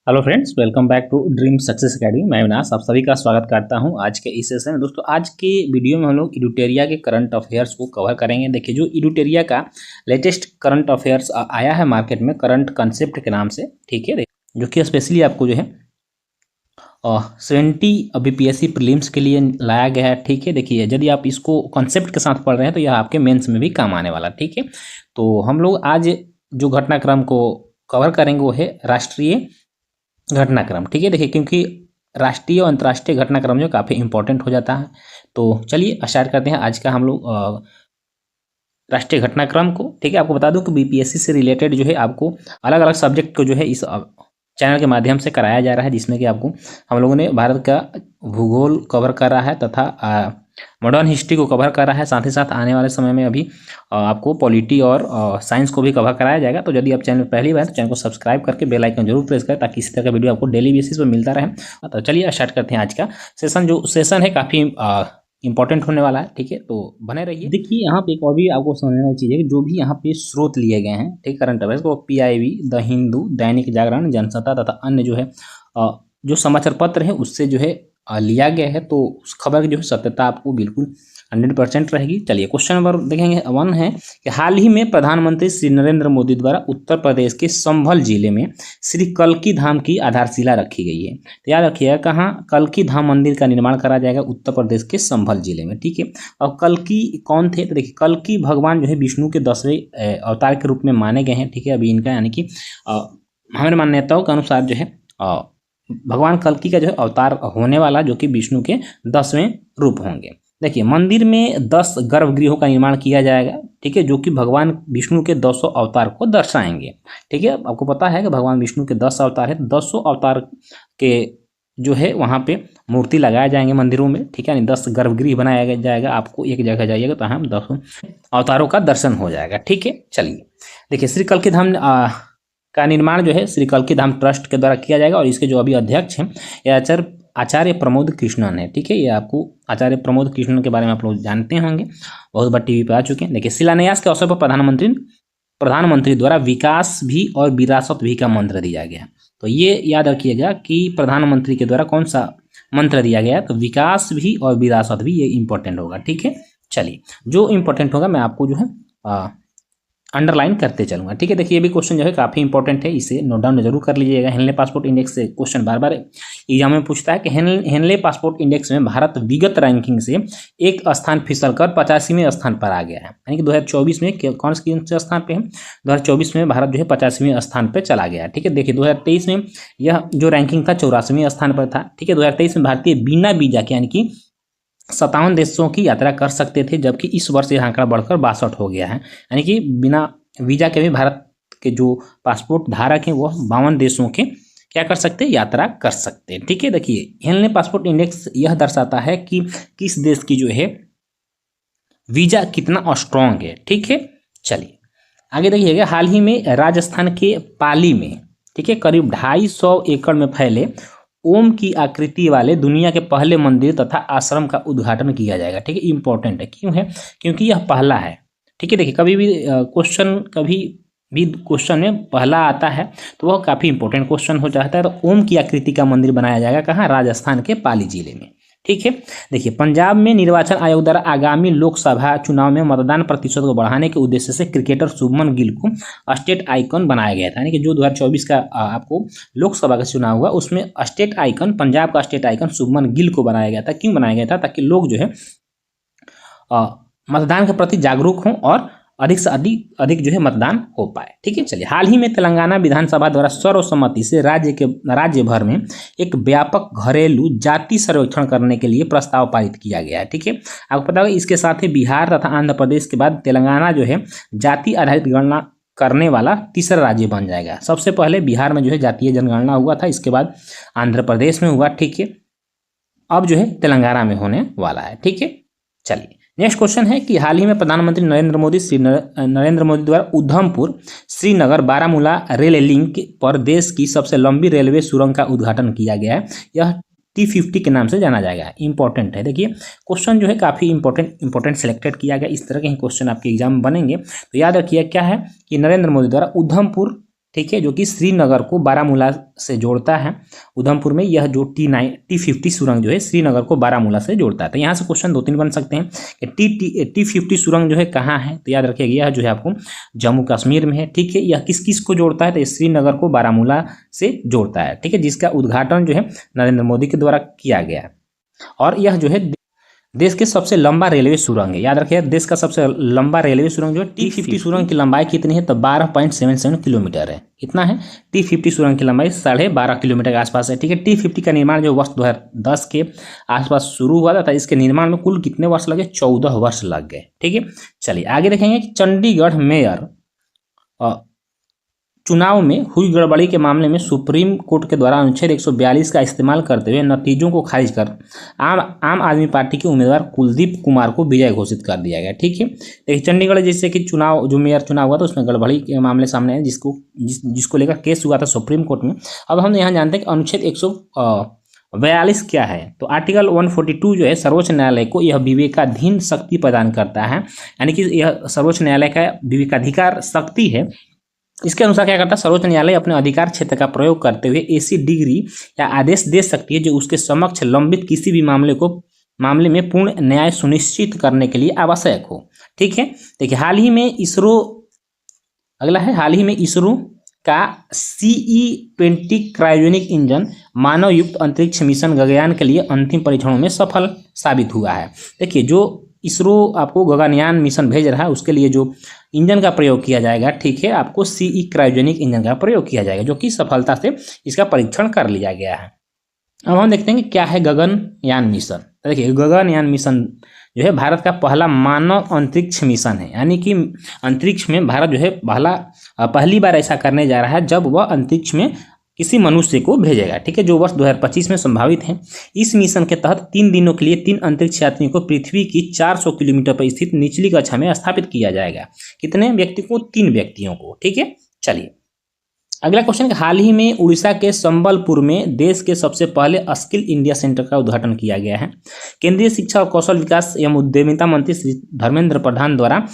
Hello friends, welcome back to dream success academy. मैं विनाश आप सभी का स्वागत करता हूं आज के इस सेशन में। दोस्तों, आज के वीडियो में हम लोग इडुटेरिया के करंट अफेयर्स को कवर करेंगे। देखिए, जो इडुटेरिया का लेटेस्ट करंट अफेयर्स आया है मार्केट में करंट कंसेप्ट के नाम से, ठीक है, जो कि स्पेशली आपको जो है 70 BPSC प्रीलिम्स के लिए लाया गया है। ठीक है, देखिए, यदि आप इसको कॉन्सेप्ट के साथ पढ़ रहे हैं तो यह आपके मेंस में भी काम आने वाला। ठीक है, तो हम लोग आज जो घटनाक्रम को कवर करेंगे वो है राष्ट्रीय घटनाक्रम। ठीक है, देखिए, क्योंकि राष्ट्रीय और अंतर्राष्ट्रीय घटनाक्रम जो काफ़ी इंपॉर्टेंट हो जाता है। तो चलिए स्टार्ट करते हैं आज का हम लोग राष्ट्रीय घटनाक्रम को। ठीक है, आपको बता दूं कि बीपीएससी से रिलेटेड जो है आपको अलग अलग सब्जेक्ट को जो है इस चैनल के माध्यम से कराया जा रहा है, जिसमें कि आपको हम लोगों ने भारत का भूगोल कवर करा है तथा मॉडर्न हिस्ट्री को कवर कर रहा है। साथ ही साथ आने वाले समय में अभी आपको पॉलिटी और साइंस को भी कवर कराया जाएगा। तो यदि आप चैनल पहली बार तो चैनल को सब्सक्राइब करके बेल आइकन जरूर प्रेस करें ताकि इसी तरह का वीडियो आपको डेली बेसिस पर मिलता रहे। तो चलिए स्टार्ट करते हैं आज का सेशन। जो सेशन है काफ़ी इंपॉर्टेंट होने वाला है। ठीक है, तो बने रहिए। देखिए, यहाँ पे एक और भी आपको समझने वाली चीज़ है कि जो भी यहाँ पे स्रोत लिए गए हैं, ठीक, करंट अफेयर्स को PIB, द हिंदू, दैनिक जागरण, जनसत्ता तथा अन्य जो है जो समाचार पत्र है उससे जो है लिया गया है। तो उस खबर की जो है सत्यता आपको बिल्कुल 100% रहेगी। चलिए क्वेश्चन नंबर देखेंगे। 1 है कि हाल ही में प्रधानमंत्री श्री नरेंद्र मोदी द्वारा उत्तर प्रदेश के संभल जिले में श्री कल्की धाम की आधारशिला रखी गई है। तो याद रखिएगा, कहाँ कल्की धाम मंदिर का निर्माण करा जाएगा? उत्तर प्रदेश के संभल जिले में। ठीक है, और कल्की कौन थे? तो देखिए, कल्की भगवान जो है विष्णु के 10वें अवतार के रूप में माने गए हैं। ठीक है, अभी इनका यानी कि हमारे मान्यताओं के अनुसार जो है भगवान कल्की का जो है अवतार होने वाला, जो कि विष्णु के 10वें रूप होंगे। देखिए, मंदिर में 10 गर्भगृहों का निर्माण किया जाएगा। ठीक है, जो कि भगवान विष्णु के 200 अवतार को दर्शाएंगे। ठीक है, आपको पता है कि भगवान विष्णु के 10 अवतार है, 200 अवतार के जो है वहाँ पे मूर्ति लगाए जाएंगे मंदिरों में। ठीक है, यानी 10 गर्भगृह बनाया जाएगा। आपको एक जगह जाइएगा तो हम 200 अवतारों का दर्शन हो जाएगा। ठीक है, चलिए देखिए, श्री कल्की धाम का निर्माण जो है श्री कल्की धाम ट्रस्ट के द्वारा किया जाएगा और इसके जो अभी अध्यक्ष हैं ये आचार्य प्रमोद कृष्णन है। ठीक है, ये आपको आचार्य प्रमोद कृष्णन के बारे में आप लोग जानते होंगे, बहुत बार टीवी पे आ चुके हैं। देखिए, शिलान्यास के अवसर पर प्रधानमंत्री द्वारा विकास भी और विरासत भी का मंत्र दिया गया। तो ये याद रखिएगा कि प्रधानमंत्री के द्वारा कौन सा मंत्र दिया गया, तो विकास भी और विरासत भी, ये इंपॉर्टेंट होगा। ठीक है, चलिए, जो इंपॉर्टेंट होगा मैं आपको जो है अंडरलाइन करते चलूंगा। ठीक है, देखिए, ये भी क्वेश्चन जो है काफ़ी इंपॉर्टेंट है, इसे नोट डाउन जरूर कर लीजिएगा। हेनले पासपोर्ट इंडेक्स से क्वेश्चन बार बार एग्जाम में पूछता है कि हेनले पासपोर्ट इंडेक्स में भारत विगत रैंकिंग से एक स्थान फिसलकर 85वें स्थान पर आ गया है। यानी कि 2024 में कौन से स्थान पे है? 2024 में भारत जो है 85वें स्थान पर चला गया। ठीक है, देखिए, 2023 में यह जो रैंकिंग था 84वें स्थान पर था। ठीक है, 2023 में भारतीय बिना वीजा के यानी कि 57 देशों की यात्रा कर सकते थे, जबकि इस वर्ष यह आंकड़ा बढ़कर 62 हो गया है। यानी कि बिना वीजा के भी भारत के जो पासपोर्ट धारक हैं वो 52 देशों के क्या कर सकते हैं? यात्रा कर सकते हैं। ठीक है, देखिए, हेनले पासपोर्ट इंडेक्स यह दर्शाता है कि किस देश की जो है वीजा कितना स्ट्रांग है। ठीक है, चलिए आगे देखिएगा। हाल ही में राजस्थान के पाली में, ठीक है, करीब 250 एकड़ में फैले ओम की आकृति वाले दुनिया के पहले मंदिर तथा आश्रम का उद्घाटन किया जाएगा। ठीक है, इंपॉर्टेंट है। क्यों है? क्योंकि यह पहला है। ठीक है, देखिए, कभी भी क्वेश्चन में पहला आता है तो वह काफ़ी इंपॉर्टेंट क्वेश्चन हो जाता है। तो ओम की आकृति का मंदिर बनाया जाएगा कहाँ? राजस्थान के पाली जिले में। ठीक है, देखिए, पंजाब में निर्वाचन आयोग द्वारा आगामी लोकसभा चुनाव में मतदान प्रतिशत को बढ़ाने के उद्देश्य से क्रिकेटर शुभमन गिल को स्टेट आइकन बनाया गया था। यानी कि जो 2024 का आपको लोकसभा का चुनाव हुआ उसमें स्टेट आइकन, पंजाब का स्टेट आइकन शुभमन गिल को बनाया गया था। क्यों बनाया गया था? ताकि लोग जो है मतदान के प्रति जागरूक हों और अधिक से अधिक जो है मतदान हो पाए। ठीक है, चलिए, हाल ही में तेलंगाना विधानसभा द्वारा सर्वसम्मति से राज्य भर में एक व्यापक घरेलू जाति सर्वेक्षण करने के लिए प्रस्ताव पारित किया गया है। ठीक है, आपको पता होगा इसके साथ ही बिहार तथा आंध्र प्रदेश के बाद तेलंगाना जो है जाति आधारित गणना करने वाला तीसरा राज्य बन जाएगा। सबसे पहले बिहार में जो है जातीय जनगणना हुआ था, इसके बाद आंध्र प्रदेश में हुआ। ठीक है, अब जो है तेलंगाना में होने वाला है। ठीक है, चलिए नेक्स्ट क्वेश्चन है कि हाल ही में प्रधानमंत्री नरेंद्र मोदी द्वारा उधमपुर श्रीनगर बारामूला रेल लिंक पर देश की सबसे लंबी रेलवे सुरंग का उद्घाटन किया गया है। यह T50 के नाम से जाना जाएगा। इंपॉर्टेंट है। देखिए, क्वेश्चन जो है काफ़ी इंपॉर्टेंट सेलेक्टेड किया गया। इस तरह के ही क्वेश्चन आपके एग्जाम में बनेंगे। तो याद रखिए क्या है कि नरेंद्र मोदी द्वारा उधमपुर ठीक है, जो कि श्रीनगर को बारामूला से जोड़ता है। उधमपुर में यह जो T50 सुरंग जो है श्रीनगर को बारामूला से जोड़ता है। तो यहाँ से क्वेश्चन 2-3 बन सकते हैं कि T50 सुरंग जो है कहाँ है, तो याद रखिएगा यह जो है आपको जम्मू कश्मीर में है। ठीक है, यह किस किस को जोड़ता है, तो श्रीनगर को बारामूला से जोड़ता है। ठीक है, जिसका उद्घाटन जो है नरेंद्र मोदी के द्वारा किया गया। और यह जो है देश के सबसे लंबा रेलवे सुरंग है। याद रखिए देश का सबसे लंबा रेलवे सुरंग जो है T50 सुरंग की लंबाई कितनी है, तो 12.77 किलोमीटर है। कितना है, T50 सुरंग की लंबाई 12.5 किलोमीटर के आसपास है। ठीक है, T50 का निर्माण जो वर्ष 2010 के आसपास शुरू हुआ था। इसके निर्माण में कुल कितने वर्ष लगे, 14 वर्ष लग गए। ठीक है, चलिए आगे देखेंगे कि चंडीगढ़ मेयर चुनाव में हुई गड़बड़ी के मामले में सुप्रीम कोर्ट के द्वारा अनुच्छेद 142 का इस्तेमाल करते हुए नतीजों को खारिज कर आम आदमी पार्टी के उम्मीदवार कुलदीप कुमार को विजय घोषित कर दिया गया। ठीक है, देखिए चंडीगढ़ जैसे कि चुनाव जो मेयर चुनाव हुआ था उसमें गड़बड़ी के मामले सामने आए जिसको लेकर केस हुआ था सुप्रीम कोर्ट में। अब हम यहाँ जानते हैं कि अनुच्छेद 142 क्या है, तो आर्टिकल 142 जो है सर्वोच्च न्यायालय को यह विवेकाधीन शक्ति प्रदान करता है, यानी कि यह सर्वोच्च न्यायालय का विवेकाधिकार शक्ति है। इसके अनुसार क्या करता है, सर्वोच्च न्यायालय अपने अधिकार क्षेत्र का प्रयोग करते हुए ऐसी डिग्री या आदेश दे सकती है जो उसके समक्ष लंबित किसी भी मामले में पूर्ण न्याय सुनिश्चित करने के लिए आवश्यक हो। ठीक है, देखिए हाल ही में इसरो का CE-20 क्रायोजेनिक इंजन मानव युक्त अंतरिक्ष मिशन गगनयान के लिए अंतिम परीक्षणों में सफल साबित हुआ है। देखिए जो इसरो आपको गगनयान मिशन भेज रहा है उसके लिए जो इंजन का प्रयोग किया जाएगा, ठीक है, आपको CE क्रायोजेनिक इंजन का प्रयोग किया जाएगा जो कि सफलता से इसका परीक्षण कर लिया गया है। अब हम देखते हैं कि क्या है गगनयान मिशन। तो देखिए गगनयान मिशन जो है भारत का पहला मानव अंतरिक्ष मिशन है, यानी कि अंतरिक्ष में भारत जो है पहली बार ऐसा करने जा रहा है जब वह अंतरिक्ष में किसी मनुष्य को भेजेगा। ठीक है, जो वर्ष 2025 में संभावित है। इस मिशन के तहत 3 दिनों के लिए 3 अंतरिक्ष यात्रियों को पृथ्वी की 400 किलोमीटर पर स्थित निचली कक्षा में स्थापित किया जाएगा। कितने व्यक्ति को, 3 व्यक्तियों को। ठीक है, चलिए अगला क्वेश्चन, हाल ही में उड़ीसा के संबलपुर में देश के सबसे पहले स्किल इंडिया सेंटर का उद्घाटन किया गया है। केंद्रीय शिक्षा और कौशल विकास एवं उद्यमिता मंत्री श्री धर्मेंद्र प्रधान द्वारा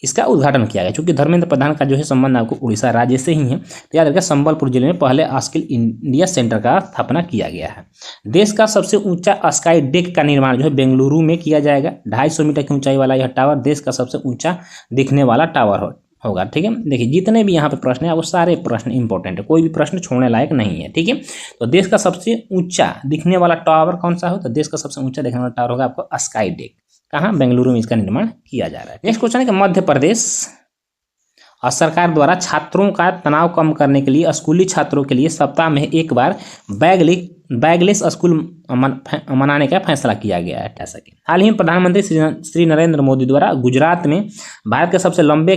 इसका उद्घाटन किया गया। क्योंकि धर्मेंद्र प्रधान का जो है संबंध आपको उड़ीसा राज्य से ही है, तो याद रखिए संबलपुर जिले में पहले स्किल इंडिया सेंटर का स्थापना किया गया है। देश का सबसे ऊंचा स्काई डेक का निर्माण जो है बेंगलुरु में किया जाएगा। 250 मीटर की ऊंचाई वाला यह टावर देश का सबसे ऊंचा दिखने वाला टावर होगा। ठीक है, देखिए जितने भी यहाँ पे प्रश्न है वो सारे प्रश्न इंपॉर्टेंट है, कोई भी प्रश्न छोड़ने लायक नहीं है। ठीक है, तो देश का सबसे ऊंचा दिखने वाला टावर कौन सा हो, तो देश का सबसे ऊंचा दिखने वाला टावर होगा आपको स्काई डेक। कहाँ, बेंगलुरु में इसका निर्माण किया जा रहा है। नेक्स्ट क्वेश्चन है कि मध्य प्रदेश सरकार द्वारा छात्रों का तनाव कम करने के लिए स्कूली छात्रों के लिए सप्ताह में एक बार बैगलेस स्कूल मनाने का फैसला किया गया है। ऐसा कि हाल ही में प्रधानमंत्री श्री नरेंद्र मोदी द्वारा गुजरात में भारत के सबसे लंबे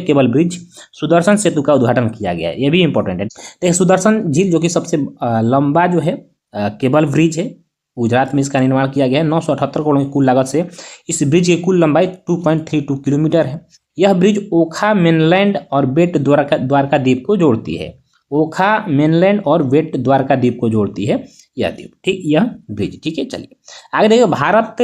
केबल ब्रिज सुदर्शन सेतु का उद्घाटन किया गया है। यह भी इंपॉर्टेंट है। देखिए सुदर्शन झील जो कि सबसे लंबा जो है केबल ब्रिज है, गुजरात में इसका निर्माण किया गया है। 978 करोड़ की कुल लागत से इस ब्रिज की कुल लंबाई 2.32 किलोमीटर है। यह ब्रिज ओखा मेनलैंड और बेट द्वारकाद्वीप को जोड़ती है। ओखा मेनलैंड और बेट द्वारकाद्वीप को जोड़ती है यह द्वीप। ठीक, यह ब्रिज। ठीक है, चलिए आगे देखिए भारत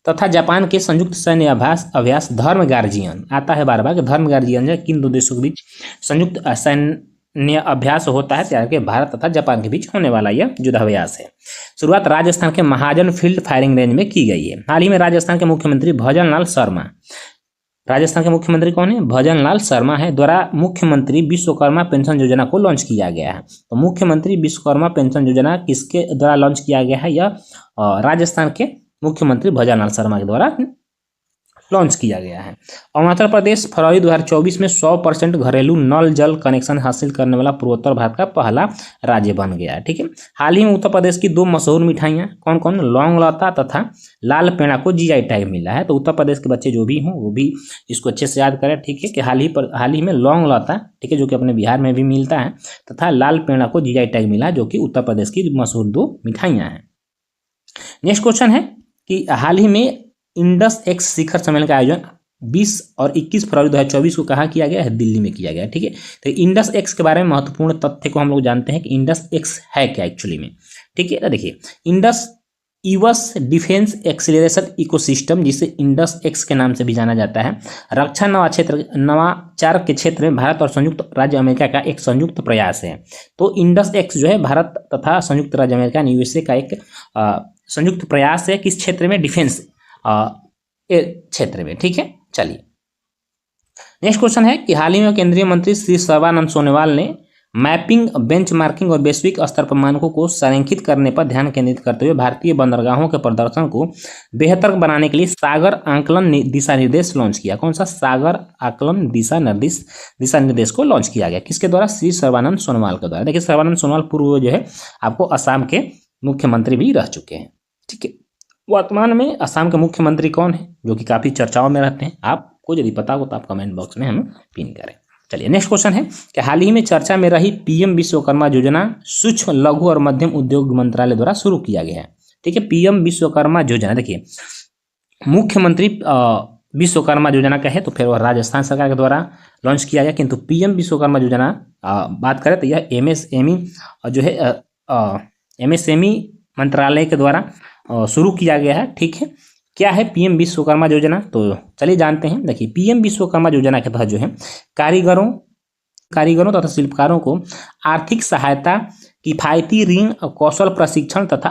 तथा जापान के संयुक्त सैन्य अभ्यास धर्म गार्जियन आता है बार बार कि धर्म गार्जियन है किन 2 देशों के बीच संयुक्त सैन्य अभ्यास होता है, तैयार के भारत तथा जापान के बीच होने वाला यह युद्धाभ्यास है। शुरुआत राजस्थान के महाजन फील्ड फायरिंग रेंज में की गई है। हाल ही में राजस्थान के मुख्यमंत्री भजनलाल शर्मा, राजस्थान के मुख्यमंत्री कौन है, भजनलाल शर्मा है, द्वारा मुख्यमंत्री विश्वकर्मा पेंशन योजना को लॉन्च किया गया है। तो मुख्यमंत्री विश्वकर्मा पेंशन योजना किसके द्वारा लॉन्च किया गया है, यह राजस्थान के मुख्यमंत्री भजनलाल शर्मा के द्वारा लॉन्च किया गया है। अरुणाचल प्रदेश फरवरी 2024 में 100% घरेलू नल जल कनेक्शन हासिल करने वाला पूर्वोत्तर भारत का पहला राज्य बन गया है। ठीक है, हाल ही में उत्तर प्रदेश की 2 मशहूर मिठाइयाँ कौन कौन, लौंग लता तथा लाल पेड़ा को GI टैग मिला है। तो उत्तर प्रदेश के बच्चे जो भी हों वो भी इसको अच्छे से याद करें। ठीक है, कि हाल ही में लौंग लता, ठीक है, जो कि अपने बिहार में भी मिलता है, तथा लाल पेड़ा को GI टैग मिला है जो कि उत्तर प्रदेश की मशहूर 2 मिठाइयाँ हैं। नेक्स्ट क्वेश्चन है कि हाल ही में इंडस एक्स शिखर सम्मेलन का आयोजन 20 और 21 फरवरी 2024 को कहाँ किया गया है, दिल्ली में किया गया है। ठीक है, तो इंडस एक्स के बारे में महत्वपूर्ण तथ्य को हम लोग जानते हैं कि इंडस एक्स है क्या एक्चुअली में। ठीक है, तो देखिए Indus US defence acceleration ecosystem, जिसे इंडस एक्स के नाम से भी जाना जाता है, रक्षा नवाचार के क्षेत्र में भारत और संयुक्त राज्य अमेरिका का एक संयुक्त प्रयास है। तो इंडस एक्स जो है भारत तथा संयुक्त राज्य अमेरिका यूएसए का एक संयुक्त प्रयास है, किस क्षेत्र में? डिफेंस क्षेत्र में। ठीक है, चलिए नेक्स्ट क्वेश्चन है कि हाल ही में केंद्रीय मंत्री श्री सर्बानंद सोनोवाल ने मैपिंग, बेंचमार्किंग और वैश्विक स्तर पर मानकों को संरेखित करने पर ध्यान केंद्रित करते हुए भारतीय बंदरगाहों के प्रदर्शन को बेहतर बनाने के लिए सागर आकलन दिशा निर्देश लॉन्च किया। कौन सा? सागर आकलन दिशा निर्देश को लॉन्च किया गया। किसके द्वारा? श्री सर्बानंद सोनोवाल के द्वारा। देखिए सर्बानंद सोनोवाल पूर्व जो है आपको असम के मुख्यमंत्री भी रह चुके हैं। ठीक है, वर्तमान में असम के मुख्यमंत्री कौन है जो कि काफी चर्चाओं में रहते हैं? आपको यदि पता हो तो आप कमेंट बॉक्स में हमें पिन करें। चलिए नेक्स्ट क्वेश्चन है कि हाल ही में चर्चा में रही पीएम विश्वकर्मा योजना सूक्ष्म, लघु और मध्यम उद्योग मंत्रालय द्वारा शुरू किया गया है। ठीक है, पीएम विश्वकर्मा योजना, देखिए मुख्यमंत्री विश्वकर्मा योजना का है तो फिर वह राजस्थान सरकार के द्वारा लॉन्च किया गया, किंतु पीएम विश्वकर्मा योजना बात करें तो यह एमएसएमई जो है एमएसएमई मंत्रालय के द्वारा शुरू किया गया है। ठीक है, क्या है पीएम विश्वकर्मा योजना? तो चलिए जानते हैं। देखिए पीएम विश्वकर्मा योजना के तहत जो है कारीगरों तथा शिल्पकारों को आर्थिक सहायता, किफायती ऋण, कौशल प्रशिक्षण तथा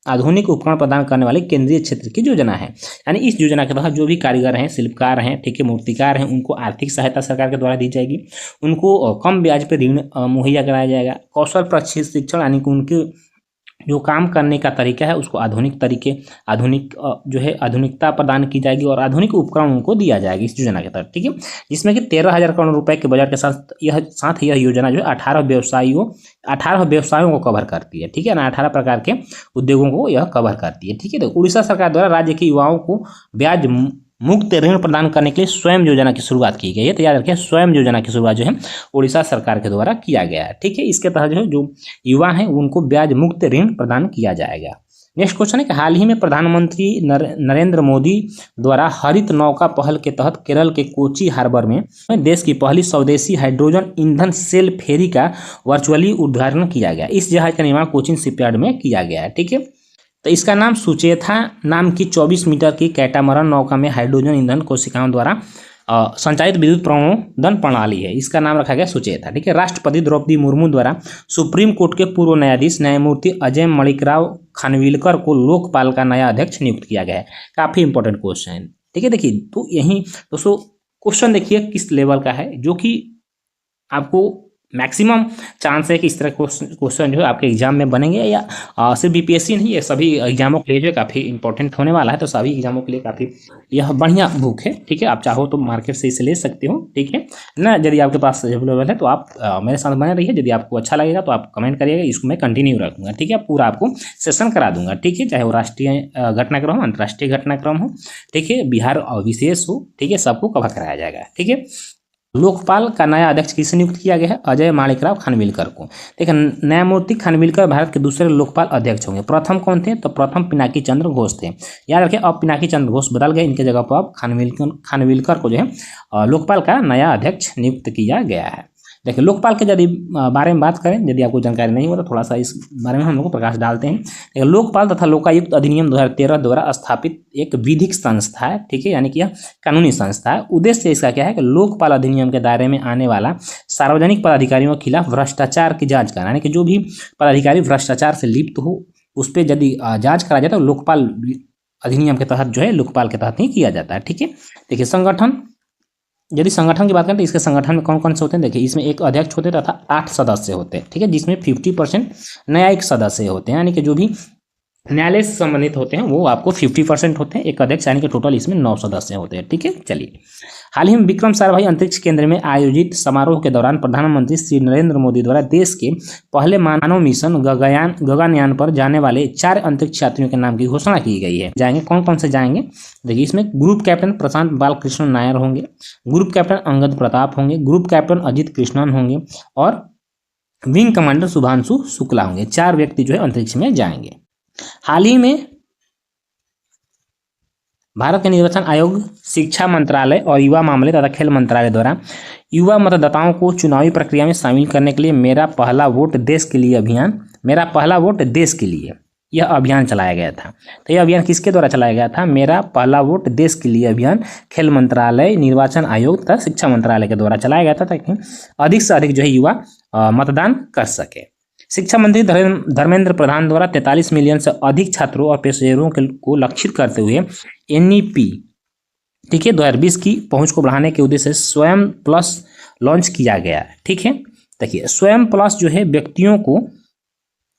आधुनिक उपकरण प्रदान करने वाली केंद्रीय क्षेत्र की योजना है। यानी इस योजना के तहत जो भी कारीगर हैं, शिल्पकार हैं, ठीक है, मूर्तिकार हैं, उनको आर्थिक सहायता सरकार के द्वारा दी जाएगी, उनको कम ब्याज पर ऋण मुहैया कराया जाएगा, कौशल प्रशिक्षण यानी कि उनके जो काम करने का तरीका है उसको आधुनिकता प्रदान की जाएगी और आधुनिक उपकरण उनको दिया जाएगा इस योजना के तहत। ठीक है, जिसमें कि 13,000 करोड़ रुपए के बजट के साथ यह योजना जो है 18 व्यवसायों को कवर करती है। ठीक है ना, 18 प्रकार के उद्योगों को यह कवर करती है। ठीक है, तो उड़ीसा सरकार द्वारा राज्य के युवाओं को ब्याज मुक्त ऋण प्रदान करने के लिए स्वयं योजना की शुरुआत की गई है। तो याद रखिए स्वयं योजना की शुरुआत जो है उड़ीसा सरकार के द्वारा किया गया है। ठीक है, इसके तहत जो युवा हैं उनको ब्याज मुक्त ऋण प्रदान किया जाएगा। नेक्स्ट क्वेश्चन है कि हाल ही में प्रधानमंत्री नरेंद्र मोदी द्वारा हरित नौका पहल के तहत केरल के कोची हार्बर में देश की पहली स्वदेशी हाइड्रोजन ईंधन सेल फेरी का वर्चुअली उद्घाटन किया गया। इस जहाज का निर्माण कोचिन शिपयार्ड में किया गया है। ठीक है, तो इसका नाम सुचेता नाम की 24 मीटर की कैटामरन नौका में हाइड्रोजन ईंधन कोशिकाओं द्वारा संचालित विद्युत प्रणोदन प्रणाली है। इसका नाम रखा गया सुचेता। ठीक है, राष्ट्रपति द्रौपदी मुर्मू द्वारा सुप्रीम कोर्ट के पूर्व न्यायाधीश न्यायमूर्ति अजय मणिकराव खानविलकर को लोकपाल का नया अध्यक्ष नियुक्त किया गया है। काफी इंपॉर्टेंट क्वेश्चन है। ठीक है, देखिए तो यही दोस्तों क्वेश्चन देखिए किस लेवल का है, जो कि आपको मैक्सिमम चांस है कि इस तरह क्वेश्चन जो है आपके एग्जाम में बनेंगे, या सिर्फ बीपीएससी नहीं, ये सभी एग्जामों के लिए जो है काफ़ी इंपॉर्टेंट होने वाला है। तो सभी एग्जामों के लिए काफ़ी यह बढ़िया बुक है। ठीक है, आप चाहो तो मार्केट से इसे ले सकते हो। ठीक है ना, यदि आपके पास अवेलेबल है तो आप मेरे साथ बने रहिए। यदि आपको अच्छा लगेगा तो आप कमेंट करिएगा, इसको मैं कंटिन्यू रखूँगा। ठीक है, पूरा आपको सेशन करा दूंगा। ठीक है, चाहे वो राष्ट्रीय घटनाक्रम हो, अंतर्राष्ट्रीय घटनाक्रम हो, ठीक है, बिहार विशेष हो, ठीक है, सबको कवर कराया जाएगा। ठीक है, लोकपाल का नया अध्यक्ष किसे नियुक्त किया गया है? अजय माणिकराव खानविलकर को। देखिए न्यायमूर्ति खानविलकर भारत के दूसरे लोकपाल अध्यक्ष होंगे। प्रथम कौन थे? तो प्रथम पिनाकी चंद्र घोष थे। याद रखें अब पिनाकी चंद्र घोष बदल गए, इनके जगह पर अब खानविलकर को जो है लोकपाल का नया अध्यक्ष नियुक्त किया गया है। देखिए लोकपाल के यदि बारे में बात करें, यदि आपको जानकारी नहीं हो तो थोड़ा सा इस बारे में हम लोग को प्रकाश डालते हैं। देखिए लोकपाल तथा लोकायुक्त अधिनियम 2013 द्वारा स्थापित एक विधिक संस्था है। ठीक है, यानी कि यह कानूनी संस्था है। उद्देश्य इसका क्या है कि लोकपाल अधिनियम के दायरे में आने वाला सार्वजनिक पदाधिकारियों के खिलाफ भ्रष्टाचार की जाँच करना, यानी कि जो भी पदाधिकारी भ्रष्टाचार से लिप्त हो उस पर यदि जाँच करा जाए तो लोकपाल अधिनियम के तहत जो है लोकपाल के तहत ही किया जाता है। ठीक है, देखिए संगठन, यदि संगठन की बात करें तो इसके संगठन में कौन कौन से होते हैं? देखिए इसमें एक अध्यक्ष होते हैं तथा 8 सदस्य होते हैं। ठीक है, जिसमें 50% न्यायिक सदस्य होते हैं, यानी कि जो भी न्यायालय से संबंधित होते हैं वो आपको 50% होते हैं। एक अध्यक्ष यानी कि टोटल इसमें 9 सदस्य होते हैं। ठीक है, चलिए हाल ही में विक्रम साराभाई अंतरिक्ष केंद्र में आयोजित समारोह के दौरान प्रधानमंत्री श्री नरेंद्र मोदी द्वारा देश के पहले मानव मिशन गगनयान पर जाने वाले 4 अंतरिक्ष यात्रियों के नाम की घोषणा की गई है। जाएंगे कौन कौन से जाएंगे? देखिए इसमें ग्रुप कैप्टन प्रशांत बालकृष्ण नायर होंगे, ग्रुप कैप्टन अंगद प्रताप होंगे, ग्रुप कैप्टन अजित कृष्णन होंगे और विंग कमांडर शुभांशु शुक्ला होंगे। 4 व्यक्ति जो है अंतरिक्ष में जाएंगे। हाल ही में भारत के निर्वाचन आयोग, शिक्षा मंत्रालय और युवा मामले तथा खेल मंत्रालय द्वारा युवा मतदाताओं को चुनावी प्रक्रिया में शामिल करने के लिए मेरा पहला वोट देश के लिए अभियान, मेरा पहला वोट देश के लिए, यह अभियान चलाया गया था। तो यह अभियान किसके द्वारा चलाया गया था? मेरा पहला वोट देश के लिए अभियान खेल मंत्रालय, निर्वाचन आयोग तथा शिक्षा मंत्रालय के द्वारा चलाया गया था, ताकि अधिक से अधिक जो है युवा मतदान कर सके। शिक्षा मंत्री धर्मेंद्र प्रधान द्वारा 43 मिलियन से अधिक छात्रों और पेशेवरों को लक्षित करते हुए NEP, ठीक है, 2020 की पहुंच को बढ़ाने के उद्देश्य से स्वयं प्लस लॉन्च किया गया है। ठीक है, देखिए स्वयं प्लस जो है व्यक्तियों को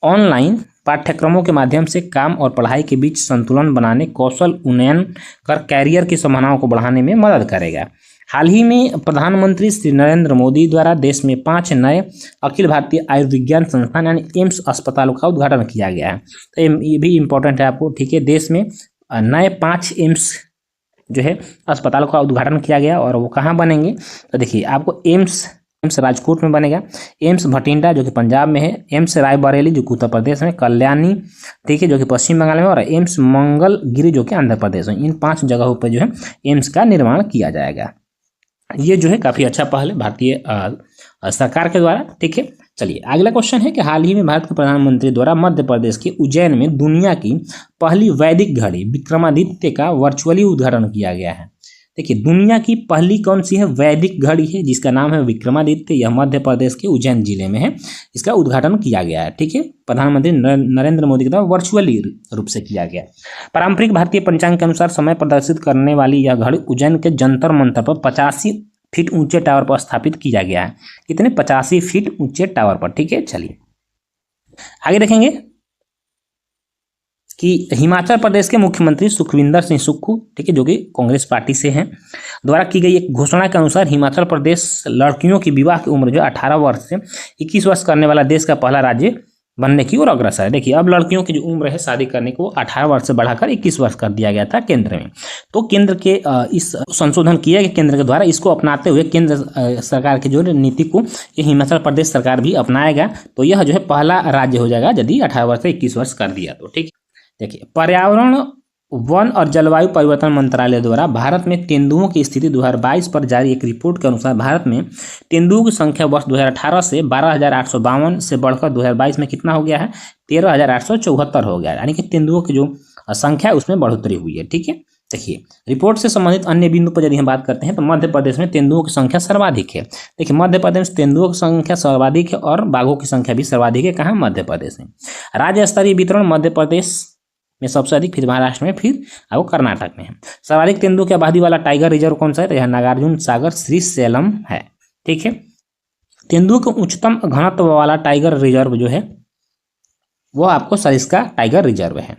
ऑनलाइन पाठ्यक्रमों के माध्यम से काम और पढ़ाई के बीच संतुलन बनाने, कौशल उन्नयन कर कैरियर की संभावनाओं को बढ़ाने में मदद करेगा। हाल ही में प्रधानमंत्री श्री नरेंद्र मोदी द्वारा देश में 5 नए अखिल भारतीय आयुर्विज्ञान संस्थान यानी एम्स अस्पतालों का उद्घाटन किया गया है। तो ये भी इम्पोर्टेंट है आपको, ठीक है। देश में नए 5 एम्स जो है अस्पतालों का उद्घाटन किया गया, और वो कहाँ बनेंगे? तो देखिए आपको एम्स राजकोट में बनेगा, एम्स भटिंडा जो कि पंजाब में है, एम्स रायबरेली जो कि उत्तर प्रदेश में, कल्याणी, ठीक है, जो कि पश्चिम बंगाल में, और एम्स मंगलगिरी जो कि आंध्र प्रदेश में। इन 5 जगहों पर जो है एम्स का निर्माण किया जाएगा। ये जो है काफ़ी अच्छा पहल है भारतीय सरकार के द्वारा। ठीक है, चलिए अगला क्वेश्चन है कि हाल ही में भारत के प्रधानमंत्री द्वारा मध्य प्रदेश के उज्जैन में दुनिया की पहली वैदिक घड़ी विक्रमादित्य का वर्चुअली उद्घाटन किया गया है। देखिए दुनिया की पहली कौन सी है? वैदिक घड़ी है, जिसका नाम है विक्रमादित्य। यह मध्य प्रदेश के उज्जैन जिले में है, इसका उद्घाटन किया गया है। ठीक है, प्रधानमंत्री नरेंद्र मोदी के द्वारा वर्चुअली रूप से किया गया। पारंपरिक भारतीय पंचांग के अनुसार समय प्रदर्शित करने वाली यह घड़ी उज्जैन के जंतर मंतर पर 85 फीट ऊंचे टावर पर स्थापित किया गया है। कितने? 85 फीट ऊंचे टावर पर। ठीक है, चलिए आगे देखेंगे कि हिमाचल प्रदेश के मुख्यमंत्री सुखविंदर सिंह सुक्खू, ठीक है, जो कि कांग्रेस पार्टी से हैं, द्वारा की गई एक घोषणा के अनुसार हिमाचल प्रदेश लड़कियों की विवाह की उम्र जो 18 वर्ष से 21 वर्ष करने वाला देश का पहला राज्य बनने की ओर अग्रसर है। देखिए अब लड़कियों की जो उम्र है शादी करने को 18 वर्ष से बढ़ाकर 21 वर्ष कर दिया गया था केंद्र में। तो केंद्र के इस संशोधन किया गया केंद्र के द्वारा, इसको अपनाते हुए केंद्र सरकार की जो नीति को ये हिमाचल प्रदेश सरकार भी अपनाएगा। तो यह जो है पहला राज्य हो जाएगा यदि 18 वर्ष से 21 वर्ष कर दिया तो। ठीक, देखिए पर्यावरण, वन और जलवायु परिवर्तन मंत्रालय द्वारा भारत में तेंदुओं की स्थिति 2022 पर जारी एक रिपोर्ट के अनुसार भारत में तेंदुओं की संख्या वर्ष 2018 से 12,852 से बढ़कर 2022 में कितना हो गया है? 13,874 हो गया है, यानी कि तेंदुओं की जो संख्या है उसमें बढ़ोतरी हुई है। ठीक है, देखिए रिपोर्ट से संबंधित अन्य बिंदु पर यदि हम बात करते हैं तो मध्य प्रदेश में तेंदुओं की संख्या सर्वाधिक है। देखिए मध्य प्रदेश में तेंदुओं की संख्या सर्वाधिक है और बाघों की संख्या भी सर्वाधिक है। कहाँ? मध्य प्रदेश में। राज्य स्तरीय वितरण मध्य प्रदेश में सबसे अधिक, फिर महाराष्ट्र में, फिर आपको कर्नाटक में है। सर्वाधिक तेंदुओं की आबादी वाला टाइगर रिजर्व कौन सा है? तो यह नागार्जुन सागर श्रीशैलम है। ठीक है, तेंदुओं के उच्चतम घनत्व वाला टाइगर रिजर्व जो है वो आपको सरिस्का टाइगर रिजर्व है।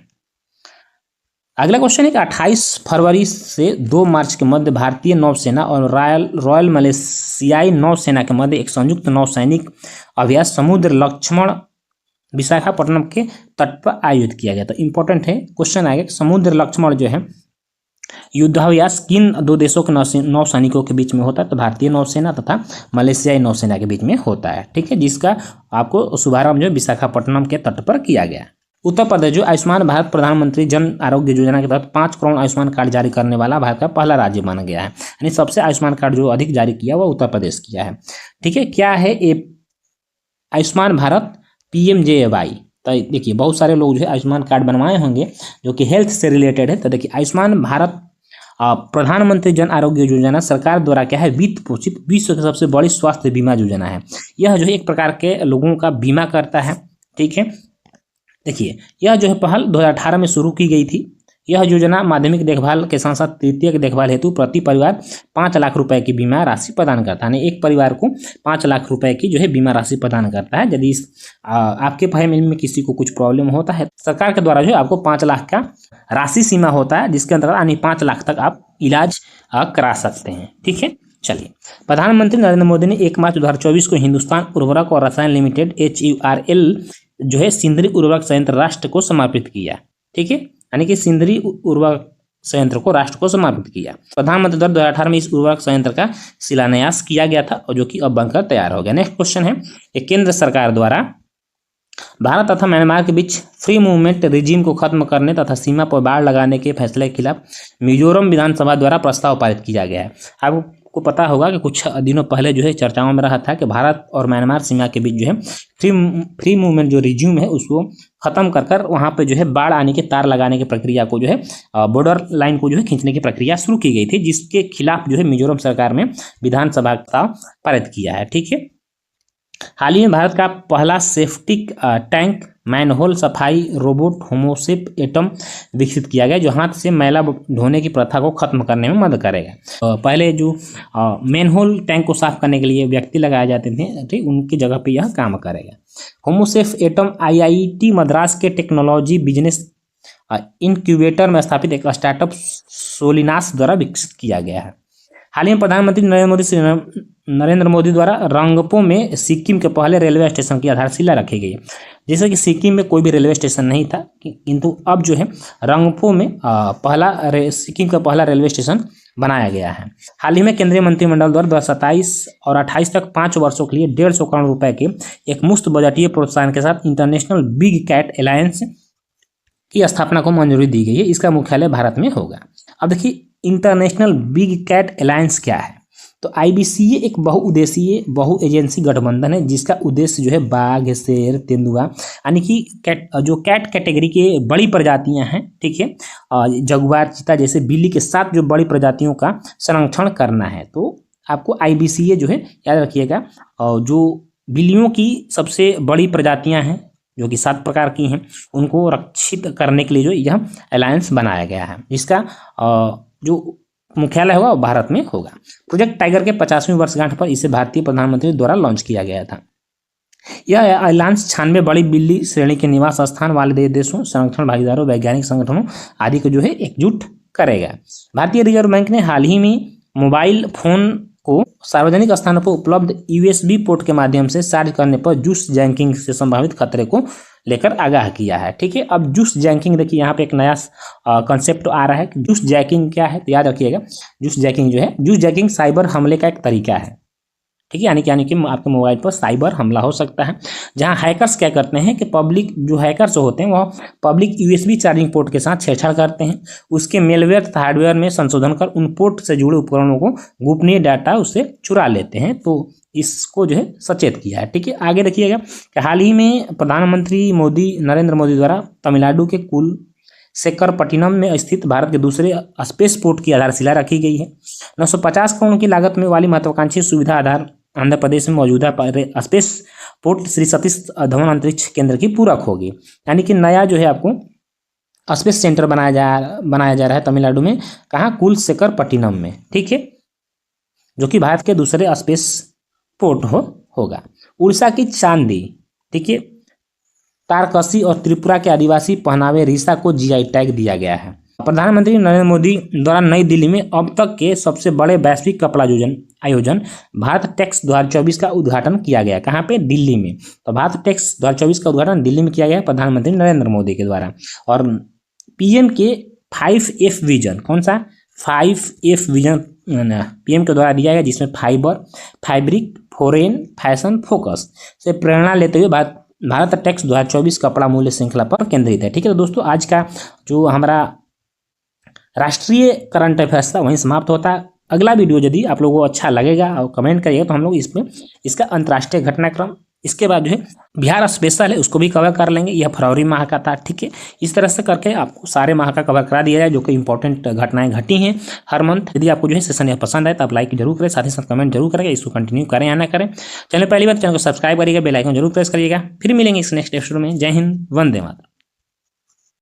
अगला क्वेश्चन है कि 28 फरवरी से 2 मार्च के मध्य भारतीय नौसेना और रॉयल मलेशियाई नौसेना के मध्य एक संयुक्त नौसैनिक अभ्यास समुद्र लक्ष्मण विशाखापट्टनम के तट पर आयोजित किया गया। तो इंपॉर्टेंट है क्वेश्चन आएगा कि समुद्र लक्ष्मण जो है युद्धाभ्यास किन 2 देशों के नौसैनिकों के बीच में होता है? तो भारतीय नौसेना तथा मलेशियाई नौसेना के बीच में होता है। ठीक है, जिसका आपको शुभारंभ जो विशाखापट्टनम के तट पर किया गया। उत्तर प्रदेश जो आयुष्मान भारत प्रधानमंत्री जन आरोग्य योजना के तहत 5 करोड़ आयुष्मान कार्ड जारी करने वाला भारत का पहला राज्य बन गया है, यानी सबसे आयुष्मान कार्ड जो अधिक जारी किया वह उत्तर प्रदेश किया है। ठीक है, क्या है ये आयुष्मान भारत PMJAY? तो देखिए बहुत सारे लोग जो है आयुष्मान कार्ड बनवाए होंगे जो कि हेल्थ से रिलेटेड है। तो देखिए आयुष्मान भारत प्रधानमंत्री जन आरोग्य योजना सरकार द्वारा क्या है? वित्त पोषित विश्व की सबसे बड़ी स्वास्थ्य बीमा योजना है। यह जो है एक प्रकार के लोगों का बीमा करता है। ठीक है, देखिए यह जो है पहल 2018 में शुरू की गई थी। यह योजना माध्यमिक देखभाल के साथ साथ तृतीयक देखभाल हेतु प्रति परिवार 5 लाख रुपए की बीमा राशि प्रदान करता है, यानी एक परिवार को 5 लाख रुपए की जो है बीमा राशि प्रदान करता है। यदि आपके फैमिली में किसी को कुछ प्रॉब्लम होता है सरकार के द्वारा जो है आपको 5 लाख का राशि सीमा होता है, जिसके अंतर्गत यानी 5 लाख तक आप इलाज करा सकते हैं। ठीक है, चलिए प्रधानमंत्री नरेंद्र मोदी ने 1 मार्च 2024 को हिंदुस्तान उर्वरक और रसायन लिमिटेड HURL जो है सिंदरी उर्वरक संयंत्र राष्ट्र को समर्पित किया। ठीक है, यानी कि सिंदरी उर्वरक संयंत्र को राष्ट्र को समर्पित किया। प्रधानमंत्री द्वारा 2018 में इस उर्वरक संयंत्र का शिलान्यास किया गया था और जो कि अब बनकर तैयार हो गया। नेक्स्ट क्वेश्चन है कि केंद्र सरकार द्वारा भारत तथा म्यांमार के बीच फ्री मूवमेंट रिजीम को खत्म करने तथा सीमा पर बाड़ लगाने के फैसले के खिलाफ मिजोरम विधानसभा द्वारा प्रस्ताव पारित किया गया है। आपको आपको पता होगा कि कुछ दिनों पहले जो है चर्चाओं में रहा था कि भारत और म्यांमार सीमा के बीच जो है फ्री मूवमेंट जो रिज्यूम है उसको खत्म कर वहाँ पे जो है बाढ़ आने के तार लगाने की प्रक्रिया को जो है बॉर्डर लाइन को जो है खींचने की प्रक्रिया शुरू की गई थी, जिसके खिलाफ जो है मिजोरम सरकार में विधानसभा का पारित किया है। ठीक है, हाल ही में भारत का पहला सेफ्टिक टैंक मैनहोल सफाई रोबोट होमोसेप एटम विकसित किया गया, जो हाथ से मैला धोने की प्रथा को खत्म करने में मदद करेगा। पहले जो मैनहोल टैंक को साफ करने के लिए व्यक्ति लगाए जाते थे, ठीक, उनकी जगह पे यह काम करेगा। होमोसेप एटम IIT मद्रास के टेक्नोलॉजी बिजनेस इनक्यूबेटर में स्थापित एक स्टार्टअप सोलिनास द्वारा विकसित किया गया है। हाल ही में प्रधानमंत्री नरेंद्र मोदी द्वारा रंगपो में सिक्किम के पहले रेलवे स्टेशन की आधारशिला रखी गई। जैसे कि सिक्किम में कोई भी रेलवे स्टेशन नहीं था, किंतु अब जो है रंगपो में सिक्किम का पहला रेलवे स्टेशन बनाया गया है। हाल ही में केंद्रीय मंत्रिमंडल द्वारा 2027 और 28 तक 5 वर्षों के लिए 150 करोड़ रुपए के एक मुफ्त बजटीय प्रोत्साहन के साथ इंटरनेशनल बिग कैट अलायंस की स्थापना को मंजूरी दी गई है। इसका मुख्यालय भारत में होगा। अब देखिए इंटरनेशनल बिग कैट अलायंस क्या है, तो IBCA एक बहुउद्देशीय बहु एजेंसी गठबंधन है जिसका उद्देश्य जो है बाघ, शेर, तेंदुआ यानी कि कैट कैटेगरी के बड़ी प्रजातियां हैं, ठीक है, जगुआर, चीता जैसे बिल्ली के साथ जो बड़ी प्रजातियों का संरक्षण करना है। तो आपको IBCA जो है याद रखिएगा, जो बिल्लियों की सबसे बड़ी प्रजातियां हैं जो कि 7 प्रकार की हैं, उनको रक्षित करने के लिए जो यह अलायंस बनाया गया है, जिसका जो मुख्यालय होगा वो भारत में होगा। प्रोजेक्ट टाइगर के 50वीं वर्षगांठ पर इसे भारतीय प्रधानमंत्री द्वारा लॉन्च किया गया था। यह अलायंस 96 बड़ी बिल्ली श्रेणी के निवास स्थान वाले देशों, संरक्षण भागीदारों, वैज्ञानिक संगठनों आदि को जो है एकजुट करेगा। भारतीय रिजर्व बैंक ने हाल ही में मोबाइल फोन को सार्वजनिक स्थानों पर उपलब्ध USB पोर्ट के माध्यम से चार्ज करने पर जूस जैकिंग से संभावित खतरे को लेकर आगाह किया है। ठीक है, अब जूस जैकिंग देखिए यहाँ पे एक नया कंसेप्ट आ रहा है कि जूस जैकिंग क्या है, तो याद रखिएगा जूस जैकिंग जो है, जूस जैकिंग साइबर हमले का एक तरीका है। ठीक है, यानी कि आपके मोबाइल पर साइबर हमला हो सकता है, जहां हैकर्स क्या करते हैं कि पब्लिक जो हैकर्स होते हैं वह पब्लिक USB चार्जिंग पोर्ट के साथ छेड़छाड़ करते हैं, उसके मेलवेयर तथा हार्डवेयर में संशोधन कर उन पोर्ट से जुड़े उपकरणों को गोपनीय डाटा उससे चुरा लेते हैं। तो इसको जो है सचेत किया है। ठीक है, आगे देखिएगा कि हाल ही में प्रधानमंत्री नरेंद्र मोदी द्वारा तमिलनाडु के कुलशेखरपट्टिनम में स्थित भारत के दूसरे स्पेस पोर्ट की आधारशिला रखी गई है। 950 करोड़ की लागत में वाली महत्वाकांक्षी सुविधा आधार आंध्र प्रदेश में मौजूदा स्पेस पोर्ट श्री सतीश धवन अंतरिक्ष केंद्र की पूरक होगी। यानी कि नया जो है आपको स्पेस सेंटर बनाया जा रहा है तमिलनाडु में, कहाँ, कुलशेखरपट्टिनम में। ठीक है, जो कि भारत के दूसरे स्पेस पोर्ट होगा। उड़ीसा की चांदी, ठीक है, तारकसी और त्रिपुरा के आदिवासी पहनावे रीसा को GI टैग दिया गया है। प्रधानमंत्री नरेंद्र मोदी द्वारा नई दिल्ली में अब तक के सबसे बड़े वैश्विक कपड़ा आयोजन भारत टेक्स 2024 का उद्घाटन किया गया। कहाँ पे? दिल्ली में। तो भारत टेक्स 2024 का उद्घाटन दिल्ली में किया गया प्रधानमंत्री नरेंद्र मोदी के द्वारा। और PM के 5F विजन, कौन सा 5F विजन PM के द्वारा दिया गया, जिसमें fibre, fabric, foreign, fashion, focus से प्रेरणा लेते हुए भारत टेक्स 2024 कपड़ा मूल्य श्रृंखला पर केंद्रित है। ठीक है, तो दोस्तों आज का जो हमारा राष्ट्रीय करंट अफेयर्स था वहीं समाप्त होता है। अगला वीडियो यदि आप लोगों को अच्छा लगेगा और कमेंट करिएगा तो हम लोग इसका अंतर्राष्ट्रीय घटनाक्रम, इसके बाद जो है बिहार स्पेशल है उसको भी कवर कर लेंगे। यह फरवरी माह का था। ठीक है, इस तरह से करके आपको सारे माह का कवर करा दिया जाए जो कि इंपॉर्टेंट घटनाएं घटी हैं हर मंथ। यदि आपको जो है सेशन यह पसंद आए तो आप लाइक जरूर करें, साथ ही साथ कमेंट जरूर करेंगे। इसको कंटिन्यू करें या ना करें। चैनल पहली बार चैनल को सब्सक्राइब करिएगा, बेल आइकन जरूर प्रेस करिएगा। फिर मिलेंगे इस नेक्स्ट एपिसोड में। जय हिंद, वंदे मातरम।